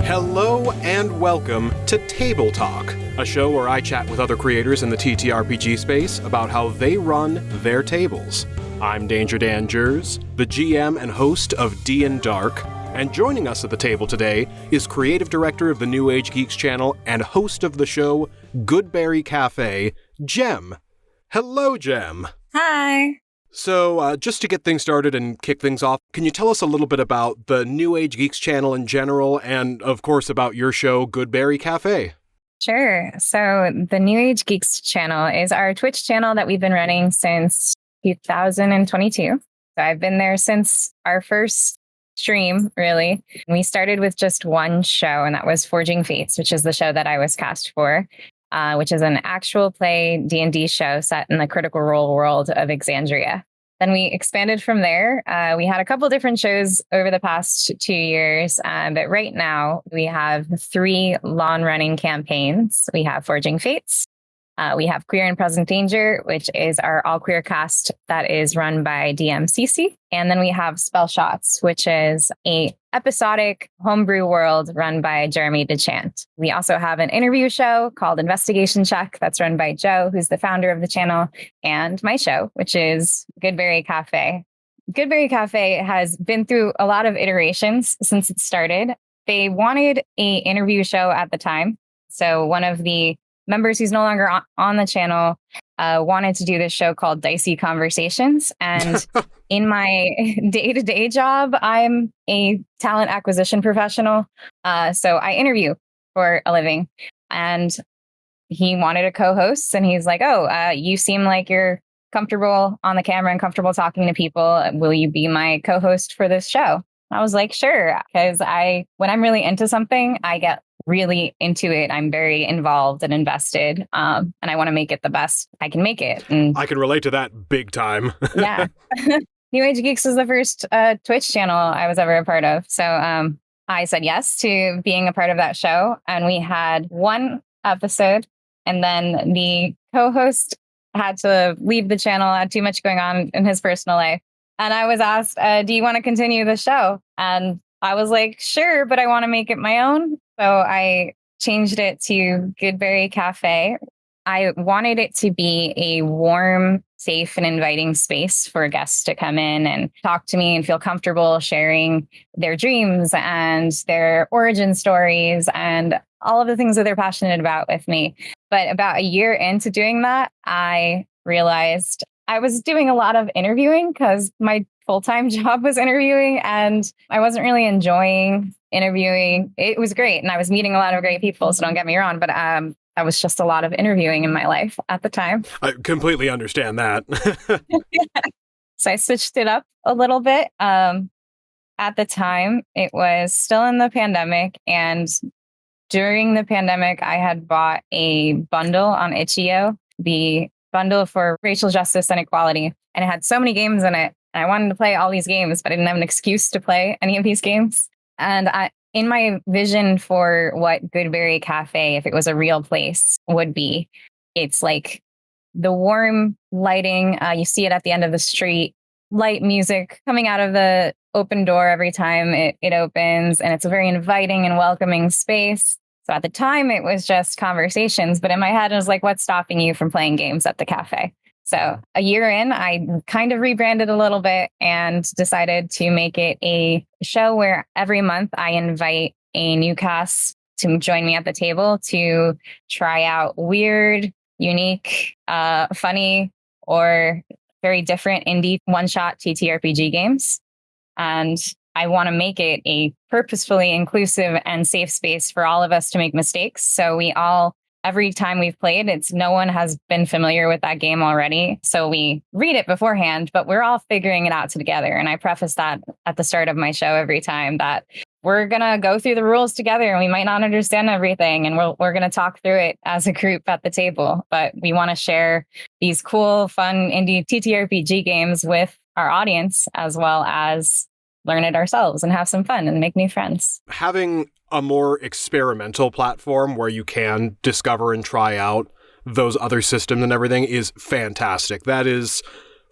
Hello and welcome to Table Talk, a show where I chat with other creators in the TTRPG space about how they run their tables. I'm Danger Dan Jers, the GM and host of D&Dark, and joining us at the table today is creative director of the new Age Geeks channel and host of the show Goodberry Cafe, Jem. Hello, Jem. Hi. So, just to get things started and kick things off, can you tell us a little bit about the New Age Geeks channel in general, and of course about your show, Goodberry Cafe? Sure. So the New Age Geeks channel is our Twitch channel that we've been running since 2022. So I've been there since our first stream, really. We started with just one show, and that was Forging Fates, which is the show that I was cast for. Which is an actual play D&D show set in the Critical Role world of Exandria. Then we expanded from there. We had a couple different shows over the past 2 years, but right now we have 3 long-running campaigns. We have Forging Fates, we have Queer and Present Danger, which is our all-queer cast that is run by DMCC. And then we have Spell Shots, which is a episodic homebrew world run by Jeremy DeChant. We also have an interview show called Investigation Check that's run by Joe, who's the founder of the channel, and my show, which is Goodberry Cafe. Goodberry Cafe has been through a lot of iterations since it started. They wanted an interview show at the time. So one of the members who's no longer on the channel wanted to do this show called Dicey Conversations. And in my day-to-day job, I'm a talent acquisition professional. So I interview for a living. And he wanted a co-host, and he's like, you seem like you're comfortable on the camera and comfortable talking to people. Will you be my co-host for this show? I was like, sure, because when I'm really into something, I get really into it. I'm very involved and invested, and I want to make it the best I can make it. And I can relate to that big time. Yeah. New Age Geeks was the first Twitch channel I was ever a part of. So I said yes to being a part of that show. And we had 1 episode, and then the co-host had to leave the channel, had too much going on in his personal life. And I was asked, do you want to continue the show? And I was like, sure, but I want to make it my own. So I changed it to Goodberry Cafe. I wanted it to be a warm, safe, and inviting space for guests to come in and talk to me and feel comfortable sharing their dreams and their origin stories and all of the things that they're passionate about with me. But about a year into doing that, I realized I was doing a lot of interviewing because my full-time job was interviewing, and I wasn't really enjoying interviewing. It was great, and I was meeting a lot of great people, so don't get me wrong, but that was just a lot of interviewing in my life at the time. I completely understand that. So I switched it up a little bit. At the time, it was still in the pandemic, and during the pandemic, I had bought a bundle on Itch.io, the bundle for racial justice and equality, and it had so many games in it. And I wanted to play all these games, but I didn't have an excuse to play any of these games. And in my vision for what Goodberry Cafe, if it was a real place, would be, it's like the warm lighting. You see it at the end of the street, light music coming out of the open door every time it opens. And it's a very inviting and welcoming space. So at the time, it was just conversations. But in my head, it was like, what's stopping you from playing games at the cafe? So a year in, I kind of rebranded a little bit and decided to make it a show where every month I invite a new cast to join me at the table to try out weird, unique, funny, or very different indie one-shot TTRPG games. And I want to make it a purposefully inclusive and safe space for all of us to make mistakes. So every time we've played, no one has been familiar with that game already. So we read it beforehand, but we're all figuring it out together. And I preface that at the start of my show every time, that we're going to go through the rules together, and we might not understand everything. And we're going to talk through it as a group at the table. But we want to share these cool, fun indie TTRPG games with our audience, as well as learn it ourselves and have some fun and make new friends. Having a more experimental platform where you can discover and try out those other systems and everything is fantastic. That is,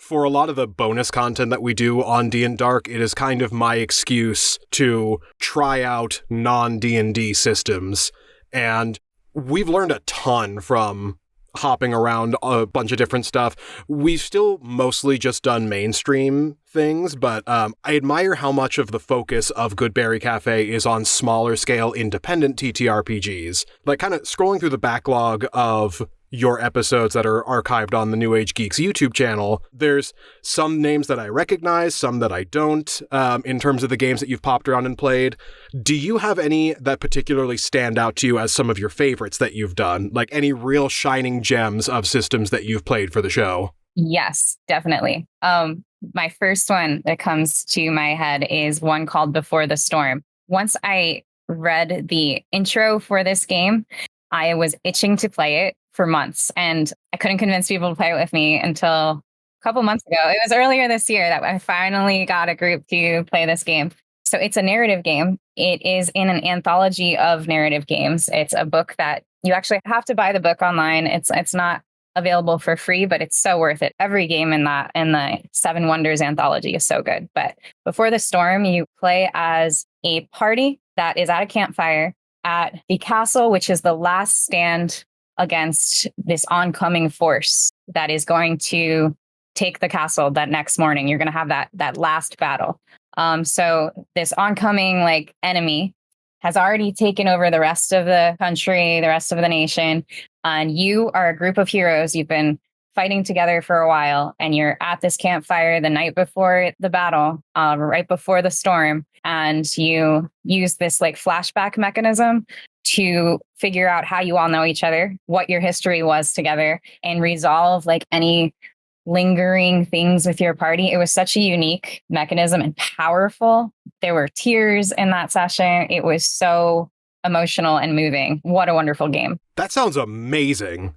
For a lot of the bonus content that we do on D&Dark, it is kind of my excuse to try out non-D&D systems. And we've learned a ton from hopping around a bunch of different stuff. We've still mostly just done mainstream things, but I admire how much of the focus of Goodberry Cafe is on smaller scale independent TTRPGs. Like, kind of scrolling through the backlog of your episodes that are archived on the New Age Geeks YouTube channel, there's some names that I recognize, some that I don't, in terms of the games that you've popped around and played. Do you have any that particularly stand out to you as some of your favorites that you've done? Like any real shining gems of systems that you've played for the show? Yes, definitely. My first one that comes to my head is one called Before the Storm. Once I read the intro for this game, I was itching to play it for months, and I couldn't convince people to play it with me until a couple months ago. It was earlier this year that I finally got a group to play this game. So it's a narrative game. It is in an anthology of narrative games. It's a book that you actually have to buy the book online. It's not available for free, but it's so worth it. Every game in the Seven Wonders anthology is so good. But Before the Storm, you play as a party that is at a campfire at the castle, which is the last stand against this oncoming force that is going to take the castle that next morning. You're going to have that last battle. So this oncoming enemy has already taken over the rest of the country, the rest of the nation. And you are a group of heroes. You've been fighting together for a while, and you're at this campfire the night before the battle, right before the storm. And you use this flashback mechanism to figure out how you all know each other, what your history was together, and resolve any lingering things with your party. It was such a unique mechanism and powerful. There were tears in that session. It was so emotional and moving. What a wonderful game. That sounds amazing.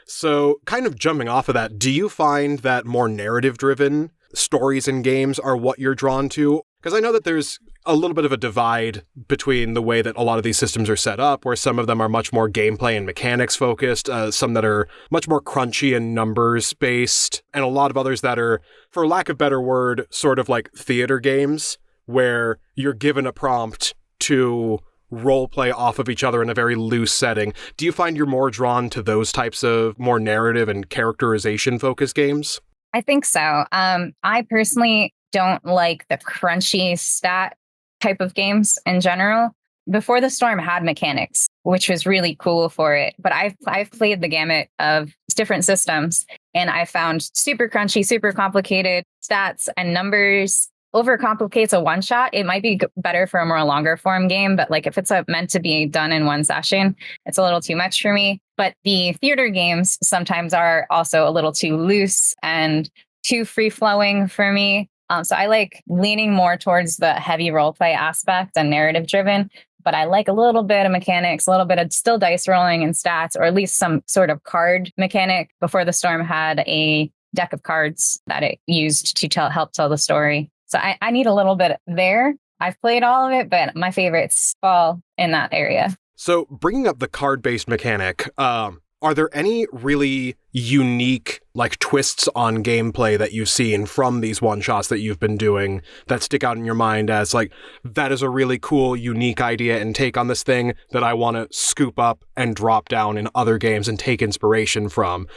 So, kind of jumping off of that, do you find that more narrative-driven stories and games are what you're drawn to? Because I know that there's a little bit of a divide between the way that a lot of these systems are set up, where some of them are much more gameplay and mechanics focused, some that are much more crunchy and numbers based, and a lot of others that are, for lack of a better word, sort of like theater games, where you're given a prompt to role play off of each other in a very loose setting. Do you find you're more drawn to those types of more narrative and characterization focused games? I think so. I personally don't like the crunchy stat type of games in general. Before the Storm had mechanics, which was really cool for it. But I've played the gamut of different systems, and I found super crunchy, super complicated stats and numbers overcomplicates a one shot. It might be better for a more longer form game, but if it's meant to be done in one session, it's a little too much for me. But the theater games sometimes are also a little too loose and too free flowing for me. So I like leaning more towards the heavy role play aspect and narrative driven, but I like a little bit of mechanics, a little bit of still dice rolling and stats, or at least some sort of card mechanic. Before the Storm had a deck of cards that it used to help tell the story. So I need a little bit there. I've played all of it, but my favorites fall in that area. So bringing up the card-based mechanic, are there any really unique twists on gameplay that you've seen from these one-shots that you've been doing that stick out in your mind as that is a really cool, unique idea and take on this thing that I want to scoop up and drop down in other games and take inspiration from?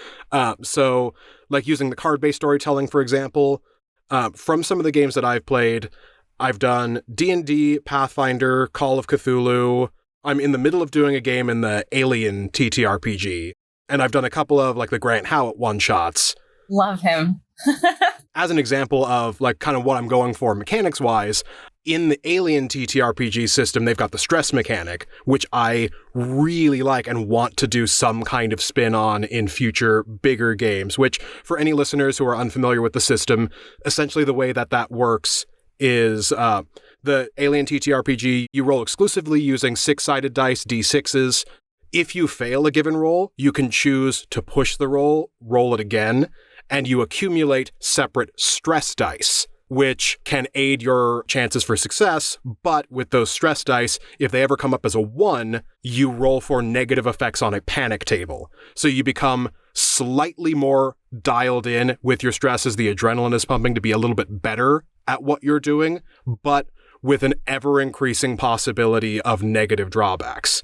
So using the card-based storytelling, for example, from some of the games that I've played, I've done D&D, Pathfinder, Call of Cthulhu. I'm in the middle of doing a game in the Alien TTRPG, and I've done a couple of the Grant Howitt one-shots. Love him. As an example of kind of what I'm going for mechanics-wise, in the Alien TTRPG system, they've got the stress mechanic, which I really like and want to do some kind of spin on in future bigger games, which for any listeners who are unfamiliar with the system, essentially the way that works is the Alien TTRPG, you roll exclusively using 6-sided dice, D6s. If you fail a given roll, you can choose to push the roll it again, and you accumulate separate stress dice which can aid your chances for success. But with those stress dice, if they ever come up as a 1, you roll for negative effects on a panic table. So you become slightly more dialed in with your stress as the adrenaline is pumping to be a little bit better at what you're doing, but with an ever-increasing possibility of negative drawbacks.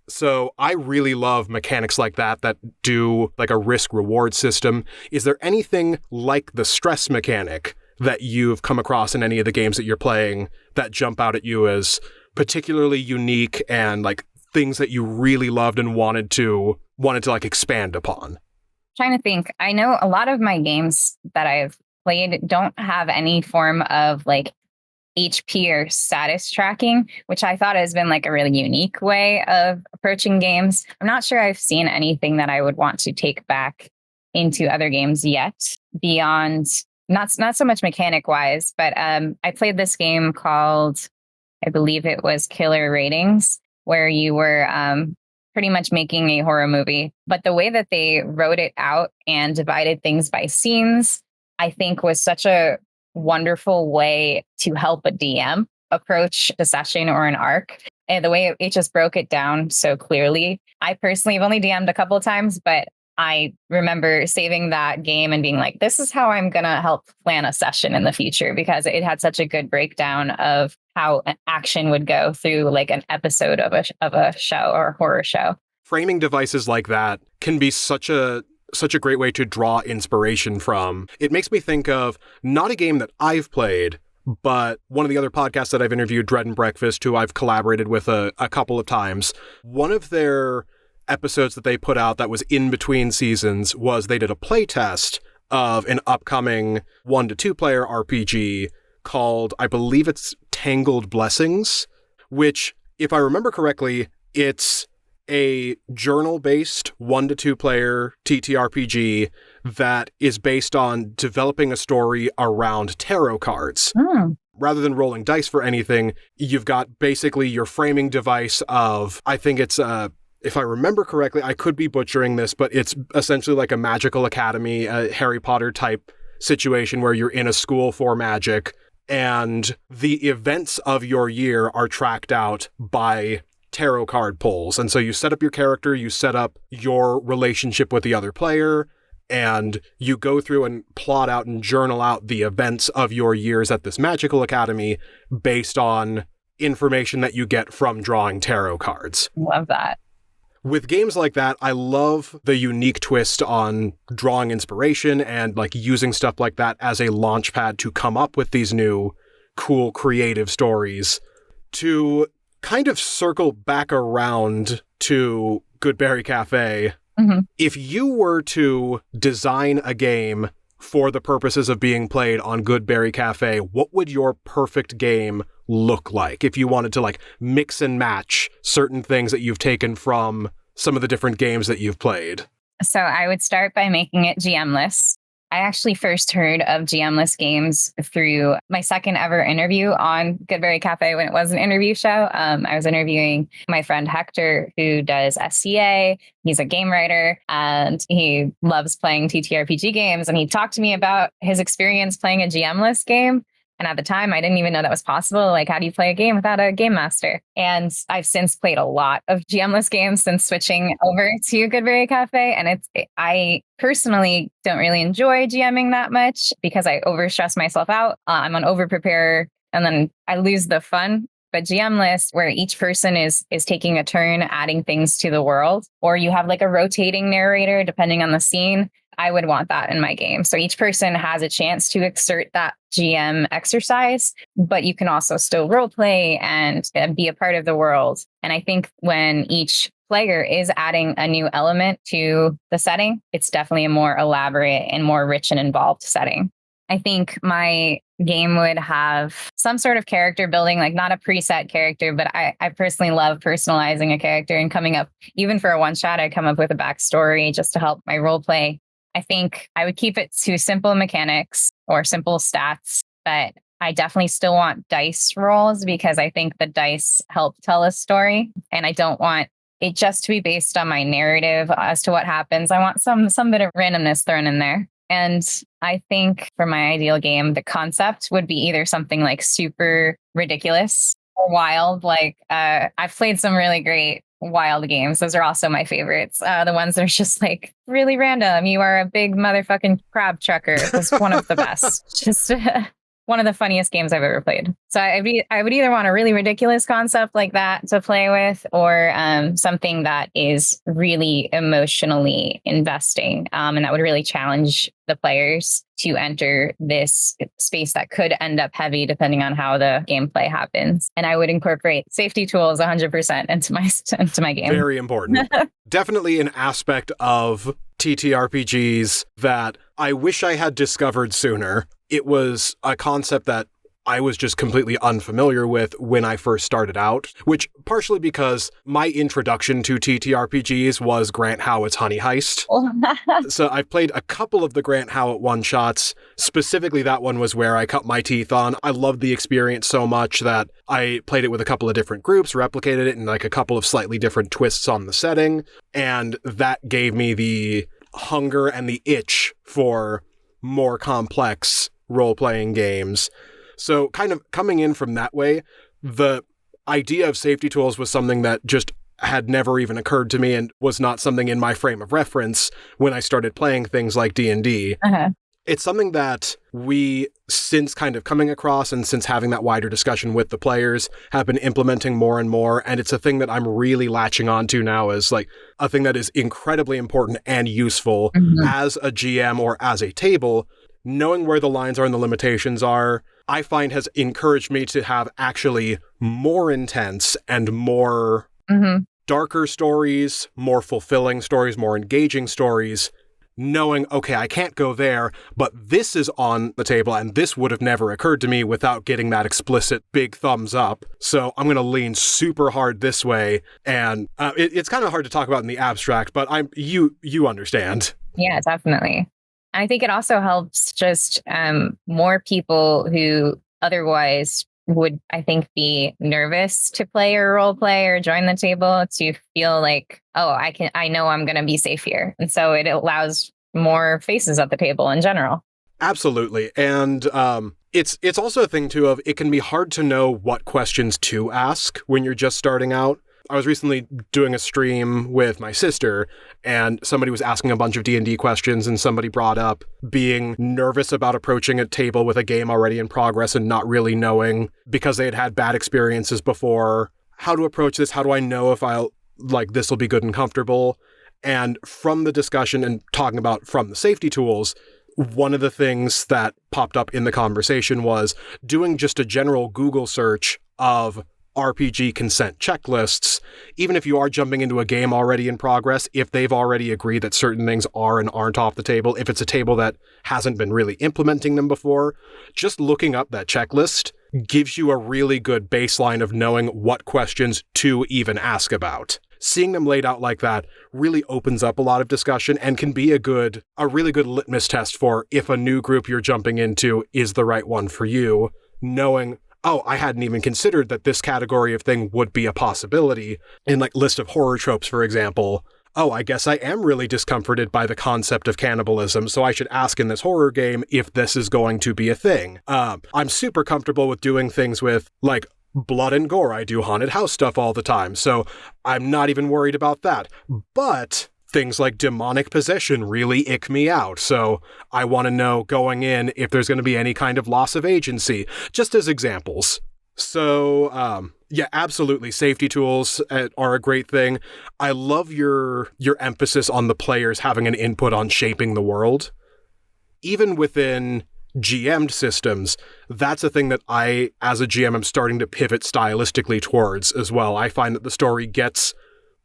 So I really love mechanics like that do like a risk-reward system. Is there anything like the stress mechanic that you've come across in any of the games that you're playing that jump out at you as particularly unique and like things that you really loved and wanted to like expand upon? Trying to think. I know a lot of my games that I've played don't have any form of like HP or status tracking, which I thought has been like a really unique way of approaching games. I'm not sure I've seen anything that I would want to take back into other games yet, beyond not so much mechanic wise, but I played this game called, I believe it was Killer Ratings, where you were pretty much making a horror movie. But the way that they wrote it out and divided things by scenes, I think was such a wonderful way to help a DM approach a session or an arc. And the way it just broke it down so clearly. I personally have only DM'd a couple of times, but I remember saving that game and being like, this is how I'm going to help plan a session in the future, because it had such a good breakdown of how an action would go through like an episode of a show or a horror show. Framing devices like that can be such a great way to draw inspiration from. It makes me think of not a game that I've played, but one of the other podcasts that I've interviewed, Dread and Breakfast, who I've collaborated with a couple of times. One of their episodes that they put out that was in between seasons was they did a play test of an upcoming 1 to 2 player RPG called, I believe it's Tangled Blessings, which, if I remember correctly, it's a journal-based 1 to 2 player TTRPG that is based on developing a story around tarot cards. Rather than rolling dice for anything, you've got basically your framing device of, I think it's if I remember correctly, I could be butchering this, but it's essentially like a magical academy, a Harry Potter type situation where you're in a school for magic, and the events of your year are tracked out by tarot card pulls. And so you set up your character, you set up your relationship with the other player, and you go through and plot out and journal out the events of your years at this magical academy based on information that you get from drawing tarot cards. Love that. With games like that, I love the unique twist on drawing inspiration and like using stuff like that as a launch pad to come up with these new, cool, creative stories. To kind of circle back around to Goodberry Cafe, if you were to design a game for the purposes of being played on Goodberry Cafe, what would your perfect game look like if you wanted to like mix and match certain things that you've taken from some of the different games that you've played? So I would start by making it GM-less. I actually first heard of GM-less games through my second ever interview on Goodberry Cafe when it was an interview show. I was interviewing my friend Hector, who does SCA. He's a game writer and he loves playing TTRPG games. And he talked to me about his experience playing a GM-less game. And at the time, I didn't even know that was possible. Like, how do you play a game without a game master? And I've since played a lot of GM-less games since switching over to Goodberry Cafe. And I personally don't really enjoy GMing that much because I overstress myself out. I'm an overpreparer and then I lose the fun. But GM-less, where each person is taking a turn adding things to the world, or you have like a rotating narrator depending on the scene, I would want that in my game. So each person has a chance to exert that GM exercise, but you can also still role play and be a part of the world. And I think when each player is adding a new element to the setting, it's definitely a more elaborate and more rich and involved setting. I think my game would have some sort of character building, like not a preset character, but I personally love personalizing a character and coming up, even for a one shot, I come up with a backstory just to help my role play. I think I would keep it to simple mechanics or simple stats, but I definitely still want dice rolls because I think the dice help tell a story. And I don't want it just to be based on my narrative as to what happens. I want some bit of randomness thrown in there. And I think for my ideal game, the concept would be either something like super ridiculous or wild. Like I've played some really great wild games. Those are also my favorites. The ones that are just like really random. You are a big motherfucking crab trucker. Was one of the best. Just one of the funniest games I've ever played. So I would either want a really ridiculous concept like that to play with, or something that is really emotionally investing, and that would really challenge the players to enter this space that could end up heavy depending on how the gameplay happens. And I would incorporate safety tools 100% into my game. Very important. Definitely an aspect of TTRPGs that I wish I had discovered sooner. It was a concept that I was just completely unfamiliar with when I first started out, which partially because my introduction to TTRPGs was Grant Howitt's Honey Heist. So I've played a couple of the Grant Howitt one-shots. Specifically, that one was where I cut my teeth on. I loved the experience so much that I played it with a couple of different groups, replicated it in like a couple of slightly different twists on the setting, and that gave me the hunger and the itch for more complex role-playing games. So kind of coming in from that way, the idea of safety tools was something that just had never even occurred to me and was not something in my frame of reference when I started playing things like D&D. Uh-huh. It's something that we, since kind of coming across and since having that wider discussion with the players, have been implementing more and more. And it's a thing that I'm really latching onto now as like a thing that is incredibly important and useful as a GM or as a table. Knowing where the lines are and the limitations are, I find has encouraged me to have actually more intense and more darker stories, more fulfilling stories, more engaging stories, knowing, okay, I can't go there, but this is on the table and this would have never occurred to me without getting that explicit big thumbs up. So I'm going to lean super hard this way. And it's kind of hard to talk about in the abstract, but you understand. Yeah, definitely. I think it also helps just more people who otherwise would, I think, be nervous to play or role play or join the table to feel like, oh, I know I'm going to be safe here. And so it allows more faces at the table in general. Absolutely. And it's also a thing, too, of it can be hard to know what questions to ask when you're just starting out. I was recently doing a stream with my sister, and somebody was asking a bunch of D&D questions, and somebody brought up being nervous about approaching a table with a game already in progress and not really knowing, because they had had bad experiences before, how to approach this. How do I know if this will be good and comfortable? And from the discussion and talking about from the safety tools, one of the things that popped up in the conversation was doing just a general Google search of RPG consent checklists, even if you are jumping into a game already in progress, if they've already agreed that certain things are and aren't off the table, if it's a table that hasn't been really implementing them before, just looking up that checklist gives you a really good baseline of knowing what questions to even ask about. Seeing them laid out like that really opens up a lot of discussion and can be a really good litmus test for if a new group you're jumping into is the right one for you, knowing, oh, I hadn't even considered that this category of thing would be a possibility. In like list of horror tropes, for example, oh, I guess I am really discomforted by the concept of cannibalism, so I should ask in this horror game if this is going to be a thing. I'm super comfortable with doing things with like blood and gore. I do haunted house stuff all the time, so I'm not even worried about that. But things like demonic possession really ick me out, so I want to know going in if there's going to be any kind of loss of agency, just as examples. So, yeah, absolutely. Safety tools are a great thing. I love your emphasis on the players having an input on shaping the world. Even within GM'd systems, that's a thing that I, as a GM, am starting to pivot stylistically towards as well. I find that the story gets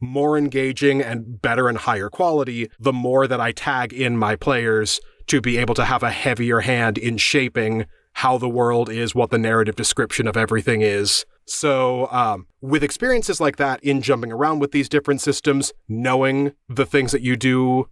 more engaging and better and higher quality the more that I tag in my players to be able to have a heavier hand in shaping how the world is, what the narrative description of everything is. So with experiences like that in jumping around with these different systems, knowing the things that you do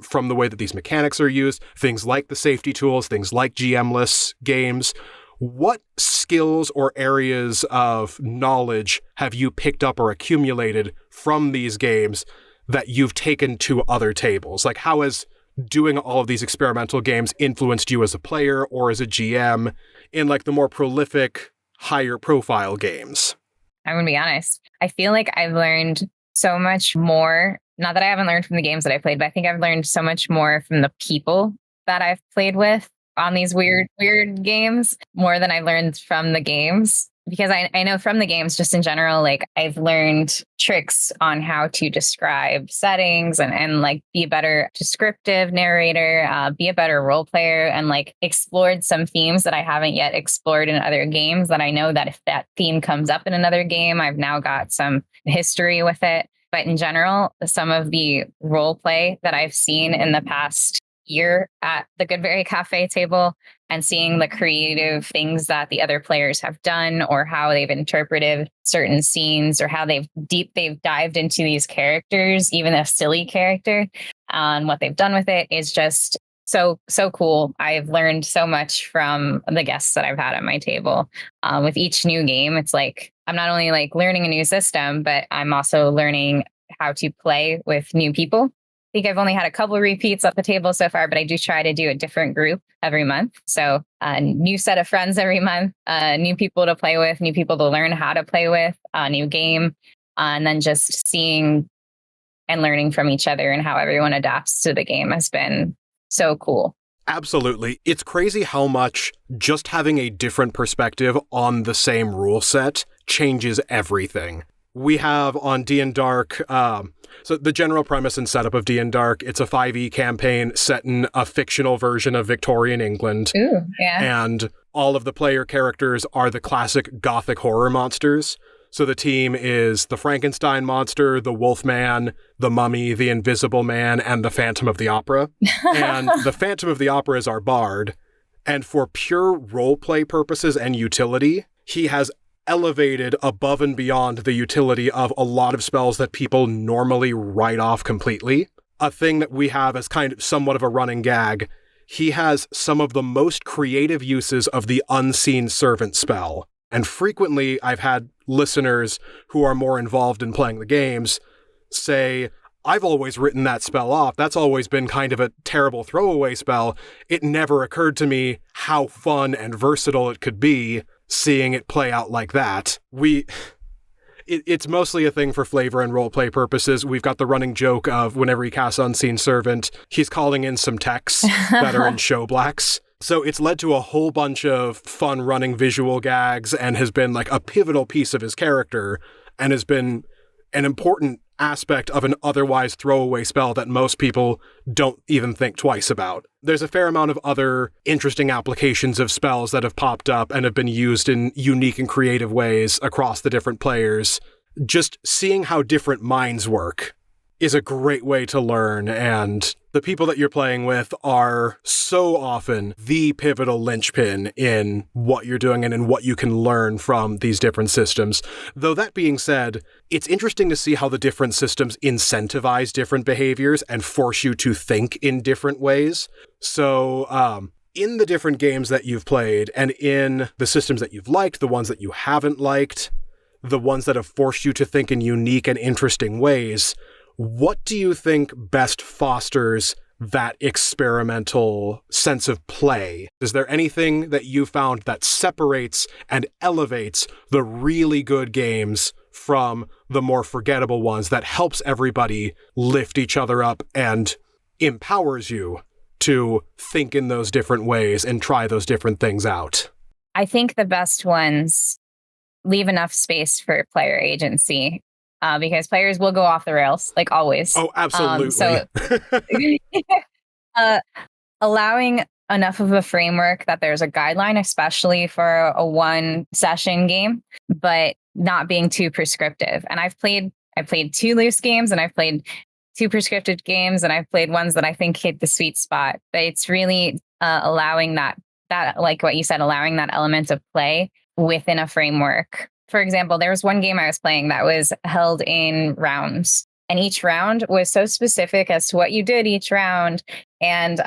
from the way that these mechanics are used, things like the safety tools, things like GM-less games, what skills or areas of knowledge have you picked up or accumulated from these games that you've taken to other tables? Like, how has doing all of these experimental games influenced you as a player or as a GM in like the more prolific, higher profile games? I'm going to be honest. I feel like I've learned so much more. Not that I haven't learned from the games that I played, but I think I've learned so much more from the people that I've played with on these weird games more than I learned from the games. Because I know from the games, just in general, like I've learned tricks on how to describe settings and like be a better descriptive narrator, be a better role player, and like explored some themes that I haven't yet explored in other games that I know that if that theme comes up in another game, I've now got some history with it. But in general, some of the role play that I've seen in the past year at the Goodberry Cafe table and seeing the creative things that the other players have done or how they've interpreted certain scenes or how they've dived into these characters, even a silly character, and what they've done with it is just so cool. I've learned so much from the guests that I've had at my table. With each new game, it's like I'm not only like learning a new system, but I'm also learning how to play with new people. I think I've only had a couple of repeats at the table so far, but I do try to do a different group every month. So a new set of friends every month, new people to play with, new people to learn how to play with, a new game, and then just seeing and learning from each other and how everyone adapts to the game has been so cool. Absolutely. It's crazy how much just having a different perspective on the same rule set changes everything. We have on D&Dark, so the general premise and setup of D&Dark, it's a 5e campaign set in a fictional version of Victorian England. Ooh, yeah. And all of the player characters are the classic gothic horror monsters. So the team is the Frankenstein monster, the Wolfman, the Mummy, the Invisible Man, and the Phantom of the Opera. And the Phantom of the Opera is our bard. And for pure roleplay purposes and utility, he has elevated above and beyond the utility of a lot of spells that people normally write off completely. A thing that we have as kind of somewhat of a running gag. He has some of the most creative uses of the unseen servant spell. And frequently I've had listeners who are more involved in playing the games say, I've always written that spell off. That's always been kind of a terrible throwaway spell. It never occurred to me how fun and versatile it could be seeing it play out like that. It's mostly a thing for flavor and roleplay purposes. We've got the running joke of whenever he casts Unseen Servant, he's calling in some texts that are in show blacks. So it's led to a whole bunch of fun running visual gags and has been like a pivotal piece of his character and has been an important aspect of an otherwise throwaway spell that most people don't even think twice about. There's a fair amount of other interesting applications of spells that have popped up and have been used in unique and creative ways across the different players. Just seeing how different minds work is a great way to learn, and the people that you're playing with are so often the pivotal linchpin in what you're doing and in what you can learn from these different systems. Though that being said, it's interesting to see how the different systems incentivize different behaviors and force you to think in different ways. So, in the different games that you've played and in the systems that you've liked, the ones that you haven't liked, the ones that have forced you to think in unique and interesting ways, what do you think best fosters that experimental sense of play? Is there anything that you found that separates and elevates the really good games from the more forgettable ones that helps everybody lift each other up and empowers you to think in those different ways and try those different things out? I think the best ones leave enough space for player agency. Because players will go off the rails, like always. Oh, absolutely. Allowing enough of a framework that there's a guideline, especially for a one session game, but not being too prescriptive. And I've played 2 loose games and I've played 2 prescriptive games and I've played ones that I think hit the sweet spot. But it's really allowing that like what you said, allowing that element of play within a framework. For example, there was one game I was playing that was held in rounds, and each round was so specific as to what you did each round. And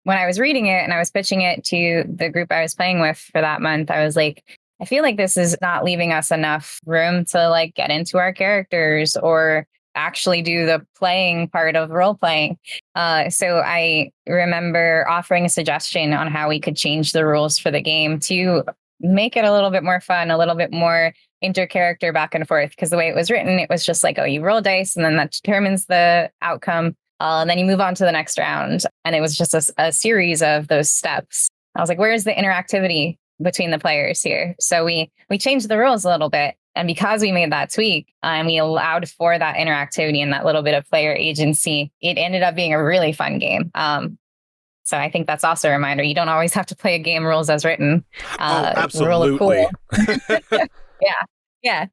when I was reading it and I was pitching it to the group I was playing with for that month, I was like, I feel like this is not leaving us enough room to like get into our characters or actually do the playing part of role playing. So I remember offering a suggestion on how we could change the rules for the game to make it a little bit more fun, a little bit more inter-character back and forth. Because the way it was written, it was just like, oh, you roll dice and then that determines the outcome. And then you move on to the next round. And it was just a series of those steps. I was like, where's the interactivity between the players here? So we changed the rules a little bit. And because we made that tweak and we allowed for that interactivity and that little bit of player agency, it ended up being a really fun game. So I think that's also a reminder. You don't always have to play a game rules as written. Absolutely. Yeah.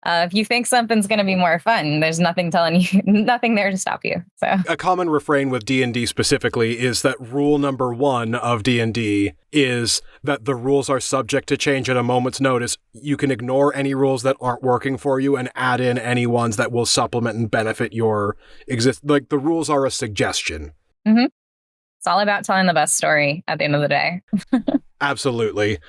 If you think something's going to be more fun, there's nothing telling you, nothing there to stop you. So a common refrain with D&D specifically is that rule number 1 of D&D is that the rules are subject to change at a moment's notice. You can ignore any rules that aren't working for you and add in any ones that will supplement and benefit your like the rules are a suggestion. Mm-hmm. It's all about telling the best story at the end of the day. Absolutely.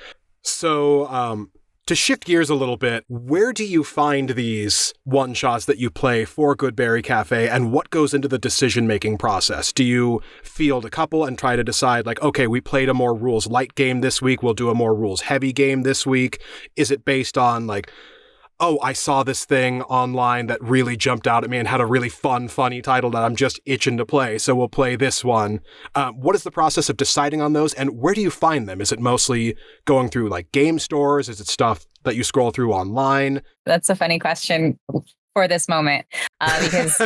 So, to shift gears a little bit, where do you find these one-shots that you play for Goodberry Cafe, and what goes into the decision-making process? Do you field a couple and try to decide, like, okay, we played a more rules-light game this week, we'll do a more rules-heavy game this week? Is it based on, like, oh, I saw this thing online that really jumped out at me and had a really funny title that I'm just itching to play, so we'll play this one? What is the process of deciding on those, and where do you find them? Is it mostly going through, like, game stores? Is it stuff that you scroll through online? That's a funny question for this moment, because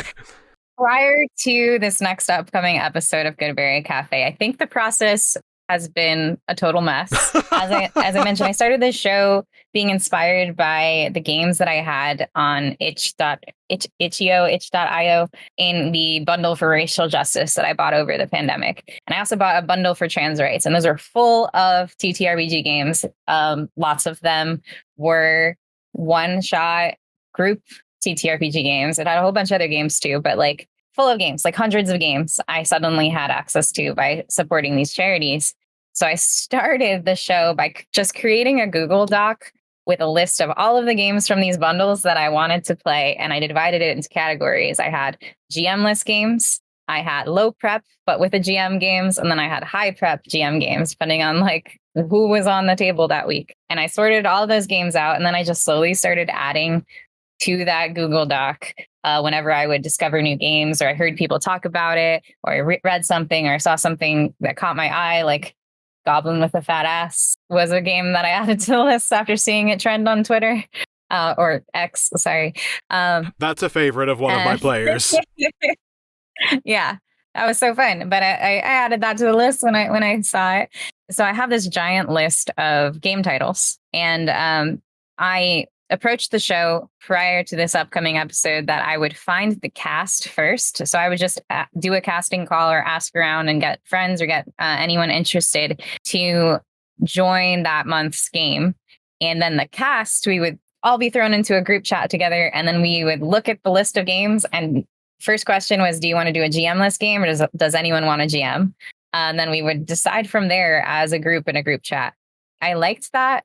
prior to this next upcoming episode of Goodberry Cafe, I think the process has been a total mess. As I mentioned, I started this show being inspired by the games that I had on itch.io in the bundle for racial justice that I bought over the pandemic. And I also bought a bundle for trans rights, and those are full of TTRPG games. Lots of them were one-shot group TTRPG games. It had a whole bunch of other games too, but like full of games, like hundreds of games I suddenly had access to by supporting these charities. So I started the show by just creating a Google Doc with a list of all of the games from these bundles that I wanted to play. And I divided it into categories. I had GM-less games. I had low prep, but with the GM games. And then I had high prep GM games, depending on like who was on the table that week. And I sorted all those games out. And then I just slowly started adding to that Google Doc whenever I would discover new games, or I heard people talk about it, or I read something, or I saw something that caught my eye, like Goblin with a Fat Ass was a game that I added to the list after seeing it trend on Twitter, or X, sorry. That's a favorite of one of my players. Yeah, that was so fun. But I added that to the list when I saw it. So I have this giant list of game titles, and I approached the show prior to this upcoming episode that I would find the cast first. So I would just do a casting call or ask around and get friends or get anyone interested to join that month's game. And then the cast, we would all be thrown into a group chat together. And then we would look at the list of games. And first question was, do you want to do a GM-less game, or does anyone want a GM? And then we would decide from there as a group in a group chat. I liked that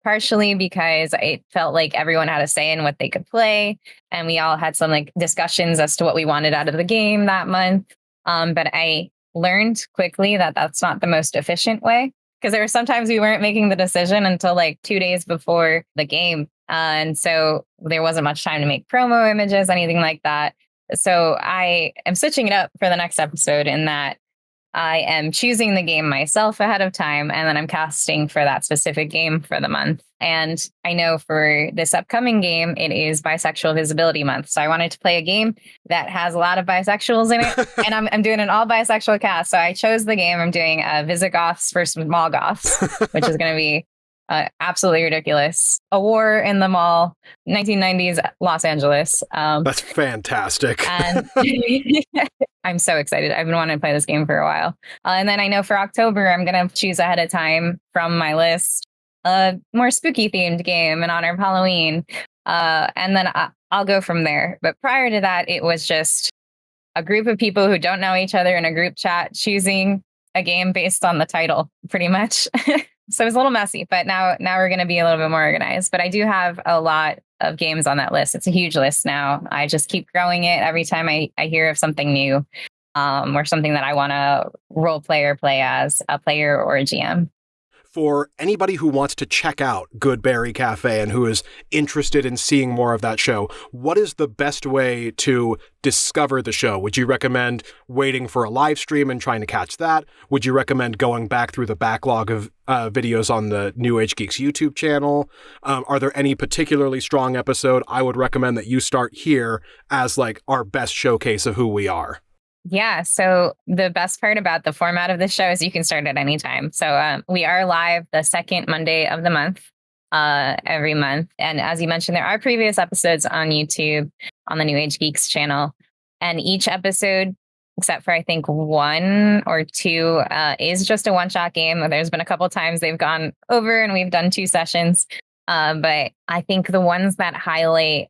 partially because it felt like everyone had a say in what they could play, and we all had some like discussions as to what we wanted out of the game that month. But I learned quickly that that's not the most efficient way, because there were sometimes we weren't making the decision until like 2 days before the game. And so there wasn't much time to make promo images, anything like that. So I am switching it up for the next episode in that I am choosing the game myself ahead of time, and then I'm casting for that specific game for the month. And I know for this upcoming game, it is Bisexual Visibility Month. So I wanted to play a game that has a lot of bisexuals in it, and I'm doing an all bisexual cast. So I chose the game. I'm doing Visigoths versus Mall Goths, which is going to be absolutely ridiculous. A war in the mall, 1990s Los Angeles. That's fantastic. And I'm so excited. I've been wanting to play this game for a while. And then I know for October, I'm going to choose ahead of time from my list a more spooky themed game in honor of Halloween. And then I'll go from there. But prior to that, it was just a group of people who don't know each other in a group chat choosing a game based on the title, pretty much. So it was a little messy, but now we're going to be a little bit more organized. But I do have a lot of games on that list. It's a huge list now. I just keep growing it every time I hear of something new, or something that I want to role play or play as a player or a GM. For anybody who wants to check out Goodberry Cafe and who is interested in seeing more of that show, what is the best way to discover the show? Would you recommend waiting for a live stream and trying to catch that? Would you recommend going back through the backlog of videos on the New Age Geeks YouTube channel? Are there any particularly strong episode? I would recommend that you start here as like our best showcase of who we are. Yeah. So the best part about the format of the show is you can start at any time. So we are live the second Monday of the month, every month. And as you mentioned, there are previous episodes on YouTube on the New Age Geeks channel. And each episode, except for I think one or two, is just a one-shot game. There's been a couple times they've gone over and we've done 2 sessions. But I think the ones that highlight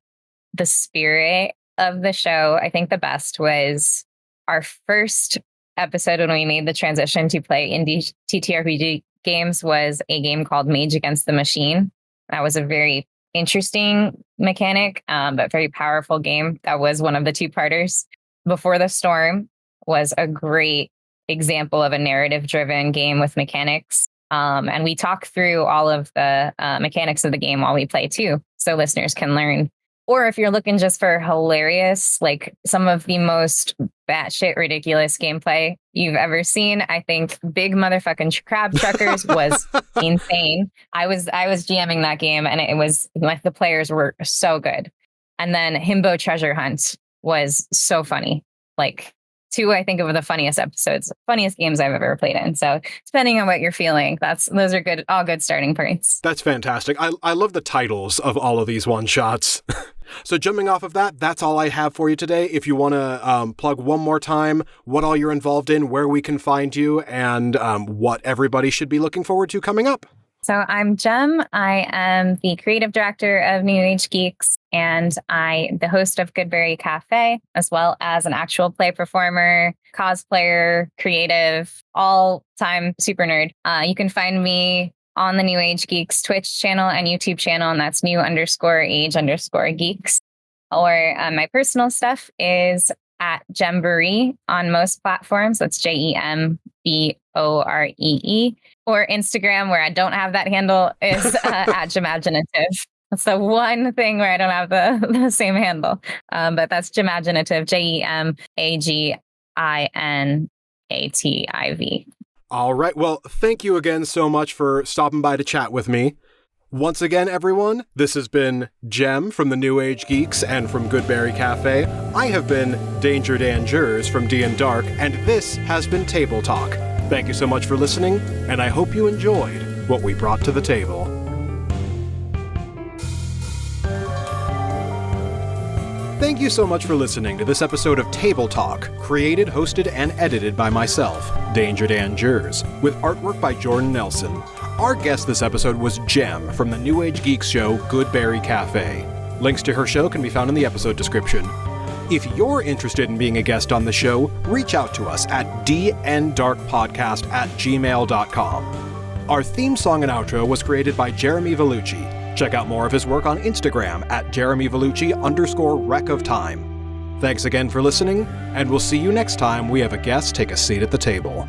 the spirit of the show, I think the best was our first episode when we made the transition to play indie TTRPG games was a game called Mage Against the Machine. That was a very interesting mechanic, but very powerful game. That was one of the 2-parters. Before the Storm was a great example of a narrative-driven game with mechanics. And we talk through all of the mechanics of the game while we play too, so listeners can learn. Or if you're looking just for hilarious, like some of the most batshit ridiculous gameplay you've ever seen, I think Big Motherfucking Crab Truckers was insane. I was GMing that game, and it was like the players were so good. And then Himbo Treasure Hunt was so funny. Like 2, I think, of the funniest games I've ever played in. So depending on what you're feeling, those are good, all good starting points. That's fantastic. I love the titles of all of these one-shots. So jumping off of that, that's all I have for you today. If you want to plug one more time what all you're involved in, where we can find you, and what everybody should be looking forward to coming up. So I'm Jem. I am the creative director of New Age Geeks, and the host of Goodberry Cafe, as well as an actual play performer, cosplayer, creative, all-time super nerd. You can find me on the New Age Geeks Twitch channel and YouTube channel, and that's new_age_geeks. Or my personal stuff is at Gemboree on most platforms. That's JEMBOREE. Or Instagram, where I don't have that handle, is at Gemaginative. That's the one thing where I don't have the same handle. But that's Gemaginative, JEMAGINATIV. All right. Well, thank you again so much for stopping by to chat with me. Once again, everyone, this has been Jem from the New Age Geeks and from Goodberry Cafe. I have been Danger Dan Jers from D&Dark, and this has been Table Talk. Thank you so much for listening, and I hope you enjoyed what we brought to the table. Thank you so much for listening to this episode of Table Talk, created, hosted, and edited by myself, Danger Dan Jers, with artwork by Jordan Nelson. Our guest this episode was Jem from the New Age Geeks show Goodberry Cafe. Links to her show can be found in the episode description. If you're interested in being a guest on the show, reach out to us at dndarkpodcast@gmail.com. Our theme song and outro was created by Jeremy Vellucci. Check out more of his work on Instagram at JeremyVellucci_RecOfTime. Thanks again for listening, and we'll see you next time we have a guest take a seat at the table.